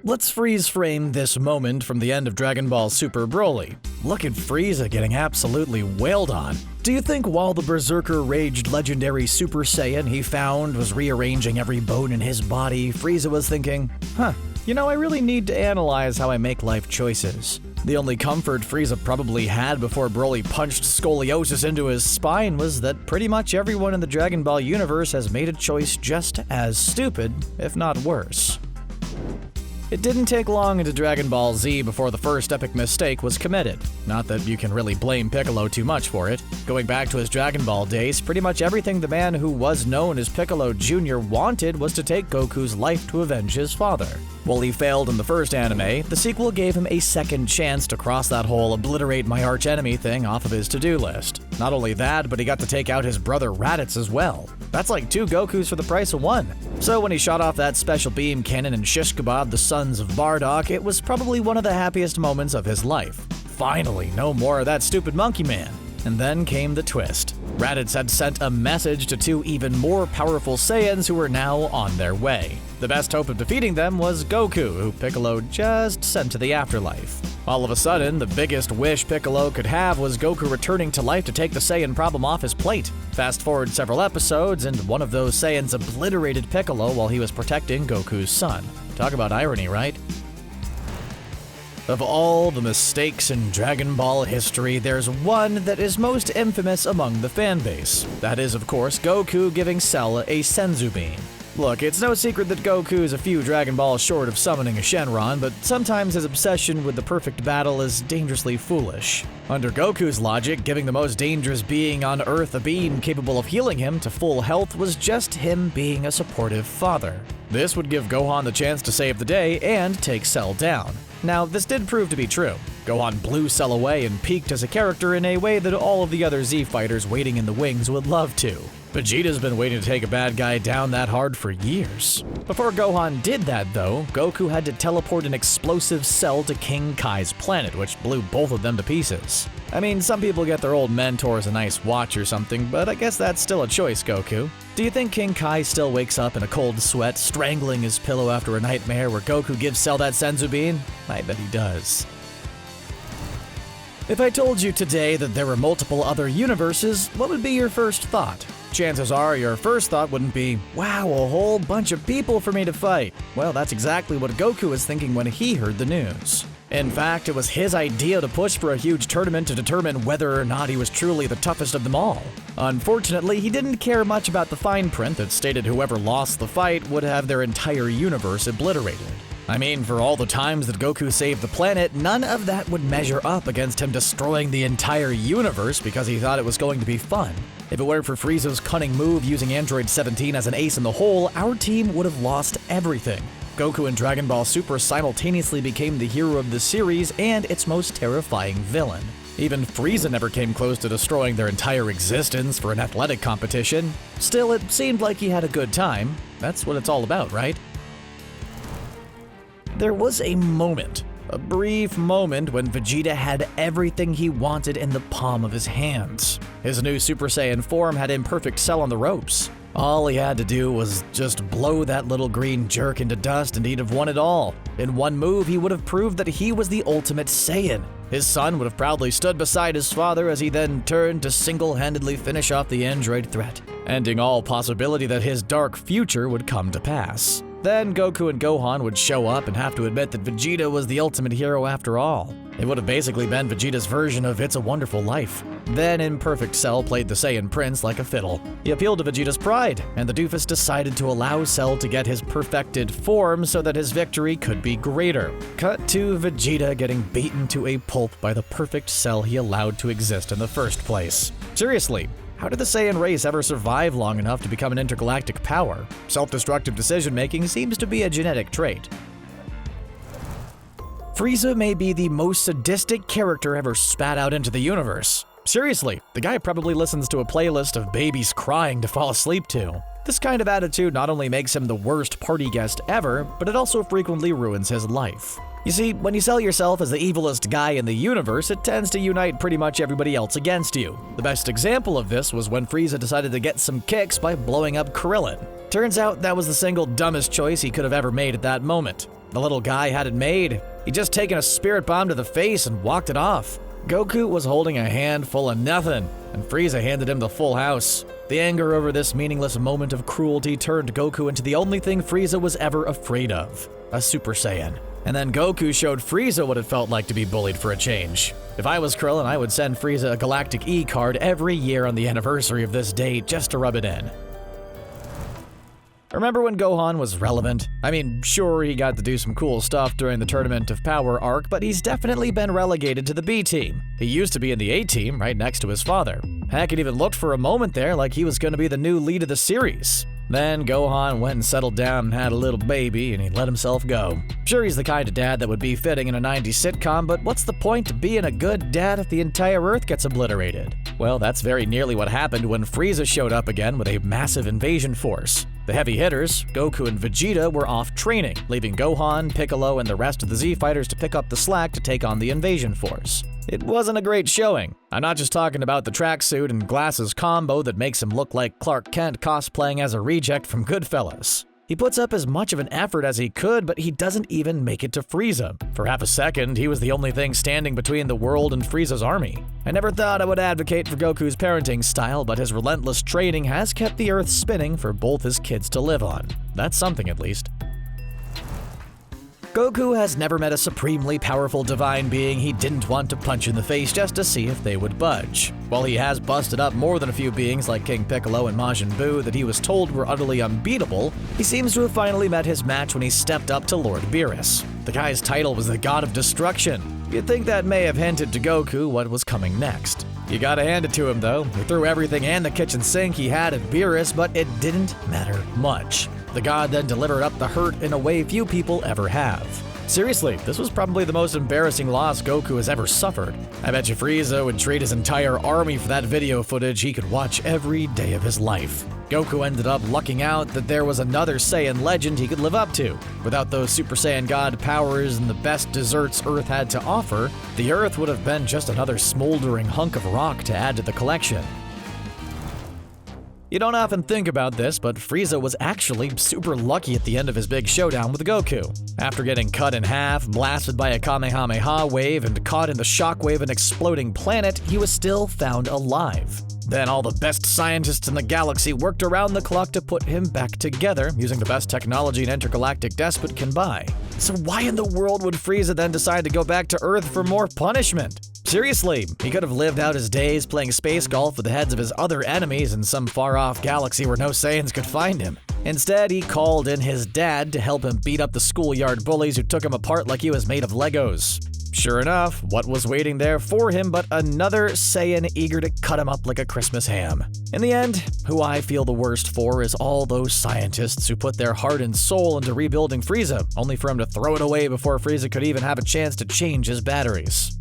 Let's freeze frame this moment from the end of Dragon Ball Super Broly. Look at Frieza getting absolutely wailed on. Do you think while the Berserker raged legendary Super Saiyan he found was rearranging every bone in his body, Frieza was thinking, I really need to analyze how I make life choices. The only comfort Frieza probably had before Broly punched scoliosis into his spine was that pretty much everyone in the Dragon Ball universe has made a choice just as stupid, if not worse. It didn't take long into Dragon Ball Z before the first epic mistake was committed. Not that you can really blame Piccolo too much for it. Going back to his Dragon Ball days, pretty much everything the man who was known as Piccolo Jr. wanted was to take Goku's life to avenge his father. While he failed in the first anime, the sequel gave him a second chance to cross that whole obliterate my archenemy thing off of his to-do list. Not only that, but he got to take out his brother Raditz as well. That's like 2 Gokus for the price of 1. So when he shot off that special beam cannon and shish kebabbed the sons of Bardock, it was probably one of the happiest moments of his life. Finally, no more of that stupid monkey man. And then came the twist. Raditz had sent a message to 2 even more powerful Saiyans who were now on their way. The best hope of defeating them was Goku, who Piccolo just sent to the afterlife. All of a sudden, the biggest wish Piccolo could have was Goku returning to life to take the Saiyan problem off his plate. Fast forward several episodes, and one of those Saiyans obliterated Piccolo while he was protecting Goku's son. Talk about irony, right? Of all the mistakes in Dragon Ball history, there's one that is most infamous among the fanbase. That is, of course, Goku giving Cell a Senzu Bean. Look, it's no secret that Goku is a few Dragon Balls short of summoning a Shenron, but sometimes his obsession with the perfect battle is dangerously foolish. Under Goku's logic, giving the most dangerous being on Earth a beam capable of healing him to full health was just him being a supportive father. This would give Gohan the chance to save the day and take Cell down. Now, this did prove to be true. Gohan blew Cell away and peaked as a character in a way that all of the other Z fighters waiting in the wings would love to. Vegeta's been waiting to take a bad guy down that hard for years. Before Gohan did that, though, Goku had to teleport an explosive Cell to King Kai's planet, which blew both of them to pieces. I mean, some people get their old mentors a nice watch or something, but I guess that's still a choice, Goku. Do you think King Kai still wakes up in a cold sweat, strangling his pillow after a nightmare where Goku gives Cell that Senzu Bean? I bet he does. If I told you today that there were multiple other universes, what would be your first thought? Chances are your first thought wouldn't be, wow, a whole bunch of people for me to fight. Well, that's exactly what Goku was thinking when he heard the news. In fact, it was his idea to push for a huge tournament to determine whether or not he was truly the toughest of them all. Unfortunately, he didn't care much about the fine print that stated whoever lost the fight would have their entire universe obliterated. I mean, for all the times that Goku saved the planet, none of that would measure up against him destroying the entire universe because he thought it was going to be fun. If it weren't for Frieza's cunning move using Android 17 as an ace in the hole, our team would have lost everything. Goku and Dragon Ball Super simultaneously became the hero of the series and its most terrifying villain. Even Frieza never came close to destroying their entire existence for an athletic competition. Still, it seemed like he had a good time. That's what it's all about, right? There was a moment, a brief moment when Vegeta had everything he wanted in the palm of his hands. His new Super Saiyan form had imperfect Cell on the ropes. All he had to do was just blow that little green jerk into dust and he'd have won it all. In one move, he would have proved that he was the ultimate Saiyan. His son would have proudly stood beside his father as he then turned to single-handedly finish off the android threat, ending all possibility that his dark future would come to pass. Then Goku and Gohan would show up and have to admit that Vegeta was the ultimate hero after all. It would have basically been Vegeta's version of It's a Wonderful Life. Then Imperfect Cell played the Saiyan Prince like a fiddle. He appealed to Vegeta's pride, and the doofus decided to allow Cell to get his perfected form so that his victory could be greater. Cut to Vegeta getting beaten to a pulp by the perfect Cell he allowed to exist in the first place. Seriously, how did the Saiyan race ever survive long enough to become an intergalactic power? Self-destructive decision-making seems to be a genetic trait. Frieza may be the most sadistic character ever spat out into the universe. Seriously, the guy probably listens to a playlist of babies crying to fall asleep to. This kind of attitude not only makes him the worst party guest ever, but it also frequently ruins his life. You see, when you sell yourself as the evilest guy in the universe, it tends to unite pretty much everybody else against you. The best example of this was when Frieza decided to get some kicks by blowing up Krillin. Turns out that was the single dumbest choice he could have ever made at that moment. The little guy had it made. He'd just taken a spirit bomb to the face and walked it off. Goku was holding a handful of nothing, and Frieza handed him the full house. The anger over this meaningless moment of cruelty turned Goku into the only thing Frieza was ever afraid of, a Super Saiyan. And then Goku showed Frieza what it felt like to be bullied for a change. If I was Krillin, I would send Frieza a Galactic E card every year on the anniversary of this date just to rub it in. Remember when Gohan was relevant? I mean, sure, he got to do some cool stuff during the Tournament of Power arc, but he's definitely been relegated to the B team. He used to be in the A team, right next to his father. Heck, it even looked for a moment there like he was going to be the new lead of the series. Then Gohan went and settled down and had a little baby, and he let himself go. Sure, he's the kind of dad that would be fitting in a 90s sitcom, but what's the point to being a good dad if the entire Earth gets obliterated? Well, that's very nearly what happened when Frieza showed up again with a massive invasion force. The heavy hitters, Goku and Vegeta, were off training, leaving Gohan, Piccolo, and the rest of the Z-Fighters to pick up the slack to take on the invasion force. It wasn't a great showing. I'm not just talking about the tracksuit and glasses combo that makes him look like Clark Kent cosplaying as a reject from Goodfellas. He puts up as much of an effort as he could, but he doesn't even make it to Frieza. For half a second, he was the only thing standing between the world and Frieza's army. I never thought I would advocate for Goku's parenting style, but his relentless training has kept the Earth spinning for both his kids to live on. That's something, at least. Goku has never met a supremely powerful divine being he didn't want to punch in the face just to see if they would budge. While he has busted up more than a few beings like King Piccolo and Majin Buu that he was told were utterly unbeatable, he seems to have finally met his match when he stepped up to Lord Beerus. The guy's title was the God of Destruction. You'd think that may have hinted to Goku what was coming next. You gotta hand it to him though, he threw everything and the kitchen sink he had at Beerus, but it didn't matter much. The god then delivered up the hurt in a way few people ever have. Seriously, this was probably the most embarrassing loss Goku has ever suffered. I bet you Frieza would trade his entire army for that video footage he could watch every day of his life. Goku ended up lucking out that there was another Saiyan legend he could live up to. Without those Super Saiyan God powers and the best desserts Earth had to offer, the Earth would have been just another smoldering hunk of rock to add to the collection. You don't often think about this, but Frieza was actually super lucky at the end of his big showdown with Goku. After getting cut in half, blasted by a Kamehameha wave, and caught in the shockwave of an exploding planet, he was still found alive. Then all the best scientists in the galaxy worked around the clock to put him back together, using the best technology an intergalactic despot can buy. So why in the world would Frieza then decide to go back to Earth for more punishment? Seriously, he could have lived out his days playing space golf with the heads of his other enemies in some far-off galaxy where no Saiyans could find him. Instead, he called in his dad to help him beat up the schoolyard bullies who took him apart like he was made of Legos. Sure enough, what was waiting there for him but another Saiyan eager to cut him up like a Christmas ham? In the end, who I feel the worst for is all those scientists who put their heart and soul into rebuilding Frieza, only for him to throw it away before Frieza could even have a chance to change his batteries.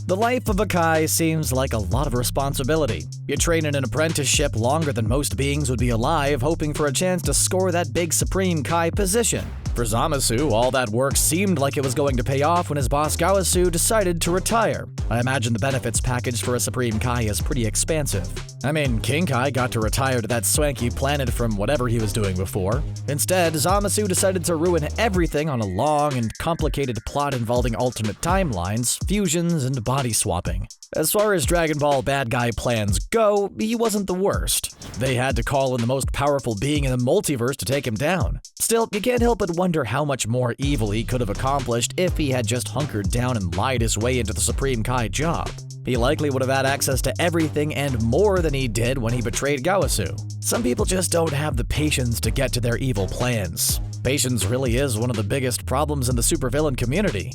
The life of a Kai seems like a lot of responsibility. You train in an apprenticeship longer than most beings would be alive, hoping for a chance to score that big Supreme Kai position. For Zamasu, all that work seemed like it was going to pay off when his boss Gaosu decided to retire. I imagine the benefits package for a Supreme Kai is pretty expansive. I mean, King Kai got to retire to that swanky planet from whatever he was doing before. Instead, Zamasu decided to ruin everything on a long and complicated plot involving alternate timelines, fusions, and body swapping. As far as Dragon Ball bad guy plans go, he wasn't the worst. They had to call in the most powerful being in the multiverse to take him down. Still, you can't help but wonder how much more evil he could have accomplished if he had just hunkered down and lied his way into the Supreme Kai job. He likely would have had access to everything and more than he did when he betrayed Gaosu. Some people just don't have the patience to get to their evil plans. Patience really is one of the biggest problems in the supervillain community.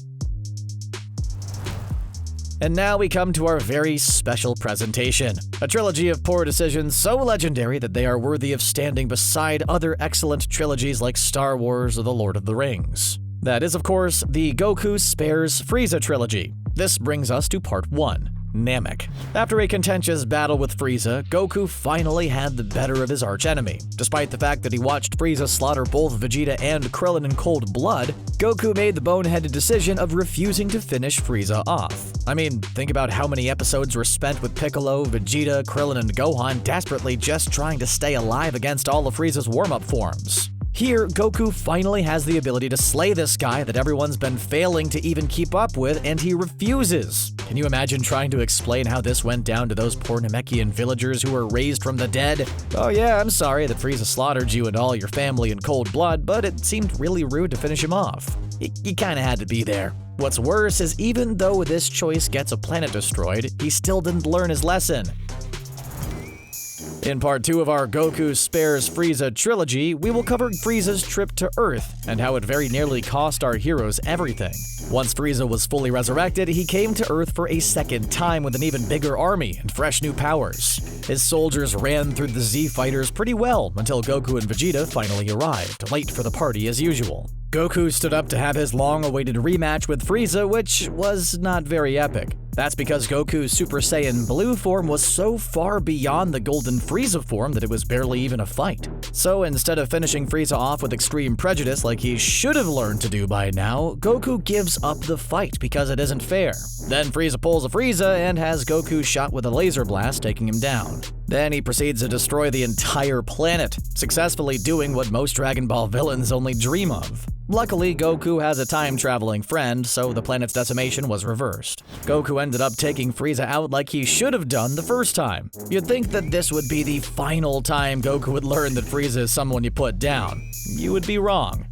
And now we come to our very special presentation, a trilogy of poor decisions so legendary that they are worthy of standing beside other excellent trilogies like Star Wars or The Lord of the Rings. That is, of course, the Goku Spares Frieza trilogy. This brings us to part 1. Namek. After a contentious battle with Frieza, Goku finally had the better of his archenemy. Despite the fact that he watched Frieza slaughter both Vegeta and Krillin in cold blood, Goku made the boneheaded decision of refusing to finish Frieza off. I mean, think about how many episodes were spent with Piccolo, Vegeta, Krillin, and Gohan desperately just trying to stay alive against all of Frieza's warm-up forms. Here, Goku finally has the ability to slay this guy that everyone's been failing to even keep up with, and he refuses. Can you imagine trying to explain how this went down to those poor Namekian villagers who were raised from the dead? Oh yeah, I'm sorry that Frieza slaughtered you and all your family in cold blood, but it seemed really rude to finish him off. You kinda had to be there. What's worse is even though this choice gets a planet destroyed, he still didn't learn his lesson. In part 2 of our Goku Spares Frieza trilogy, we will cover Frieza's trip to Earth and how it very nearly cost our heroes everything. Once Frieza was fully resurrected, he came to Earth for a second time with an even bigger army and fresh new powers. His soldiers ran through the Z fighters pretty well until Goku and Vegeta finally arrived, late for the party as usual. Goku stood up to have his long-awaited rematch with Frieza, which was not very epic. That's because Goku's Super Saiyan Blue form was so far beyond the Golden Frieza form that it was barely even a fight. So instead of finishing Frieza off with extreme prejudice like he should have learned to do by now, Goku gives up the fight because it isn't fair. Then Frieza pulls a Frieza and has Goku shot with a laser blast, taking him down. Then he proceeds to destroy the entire planet, successfully doing what most Dragon Ball villains only dream of. Luckily, Goku has a time-traveling friend, so the planet's decimation was reversed. Goku ended up taking Frieza out like he should have done the first time. You'd think that this would be the final time Goku would learn that Frieza is someone you put down. You would be wrong.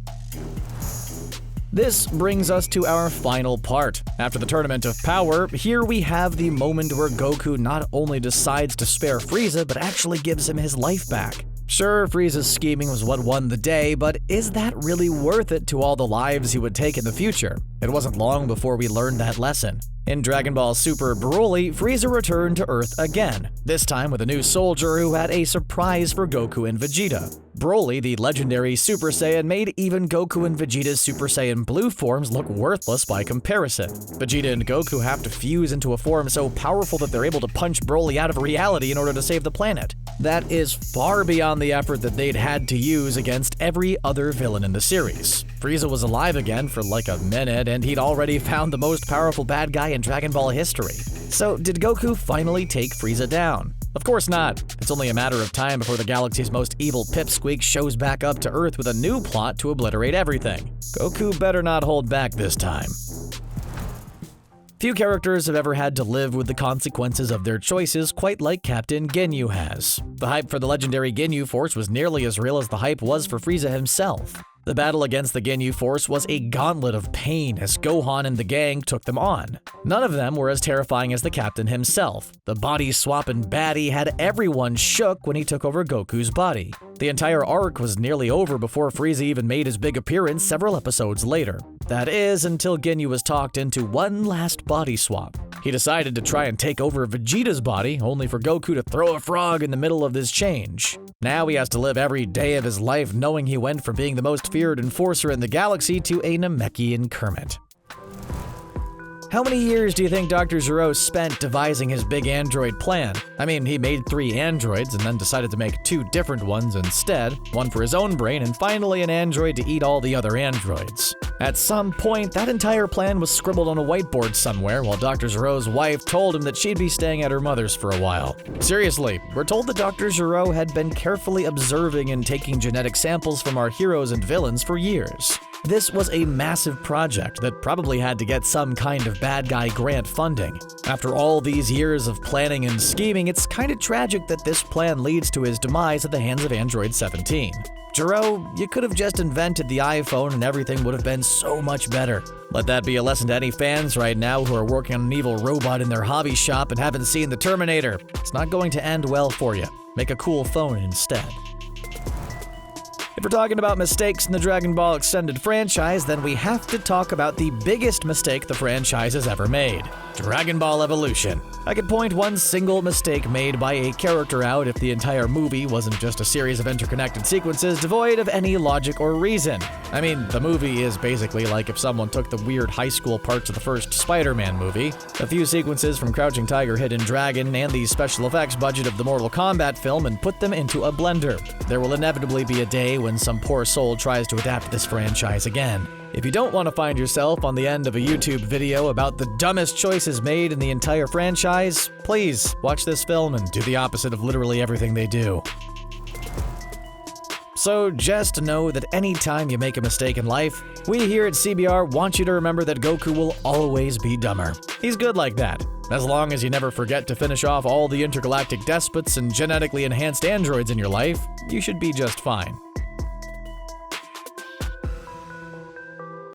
This brings us to our final part. After the Tournament of Power, here we have the moment where Goku not only decides to spare Frieza, but actually gives him his life back. Sure, Frieza's scheming was what won the day, but is that really worth it to all the lives he would take in the future? It wasn't long before we learned that lesson. In Dragon Ball Super Broly, Frieza returned to Earth again, this time with a new soldier who had a surprise for Goku and Vegeta. Broly, the legendary Super Saiyan, made even Goku and Vegeta's Super Saiyan Blue forms look worthless by comparison. Vegeta and Goku have to fuse into a form so powerful that they're able to punch Broly out of reality in order to save the planet. That is far beyond the effort that they'd had to use against every other villain in the series. Frieza was alive again for like a minute, and he'd already found the most powerful bad guy in Dragon Ball history. So did Goku finally take Frieza down? Of course not. It's only a matter of time before the galaxy's most evil Pipsqueak shows back up to Earth with a new plot to obliterate everything. Goku better not hold back this time. Few characters have ever had to live with the consequences of their choices quite like Captain Ginyu has. The hype for the legendary Ginyu Force was nearly as real as the hype was for Frieza himself. The battle against the Ginyu Force was a gauntlet of pain as Gohan and the gang took them on. None of them were as terrifying as the captain himself. The body-swapping baddie had everyone shook when he took over Goku's body. The entire arc was nearly over before Frieza even made his big appearance several episodes later. That is, until Ginyu was talked into one last body swap. He decided to try and take over Vegeta's body, only for Goku to throw a frog in the middle of this change. Now he has to live every day of his life knowing he went from being the most feared enforcer in the galaxy to a Namekian Kermit. How many years do you think Dr. Gero spent devising his big android plan? I mean, he made 3 androids and then decided to make 2 different ones instead, one for his own brain and finally an android to eat all the other androids. At some point, that entire plan was scribbled on a whiteboard somewhere while Dr. Gero's wife told him that she'd be staying at her mother's for a while. Seriously, we're told that Dr. Gero had been carefully observing and taking genetic samples from our heroes and villains for years. This was a massive project that probably had to get some kind of bad guy grant funding. After all these years of planning and scheming, it's kind of tragic that this plan leads to his demise at the hands of Android 17. Gero, you could have just invented the iPhone and everything would have been so much better. Let that be a lesson to any fans right now who are working on an evil robot in their hobby shop and haven't seen The Terminator. It's not going to end well for you. Make a cool phone instead. If we're talking about mistakes in the Dragon Ball Extended franchise, then we have to talk about the biggest mistake the franchise has ever made: Dragon Ball Evolution. I could point one single mistake made by a character out if the entire movie wasn't just a series of interconnected sequences devoid of any logic or reason. I mean, the movie is basically like if someone took the weird high school parts of the first Spider-Man movie, a few sequences from Crouching Tiger, Hidden Dragon, and the special effects budget of the Mortal Kombat film and put them into a blender. There will inevitably be a day when some poor soul tries to adapt this franchise again. If you don't want to find yourself on the end of a YouTube video about the dumbest choices made in the entire franchise, please watch this film and do the opposite of literally everything they do. So just know that anytime you make a mistake in life, we here at CBR want you to remember that Goku will always be dumber. He's good like that. As long as you never forget to finish off all the intergalactic despots and genetically enhanced androids in your life, you should be just fine.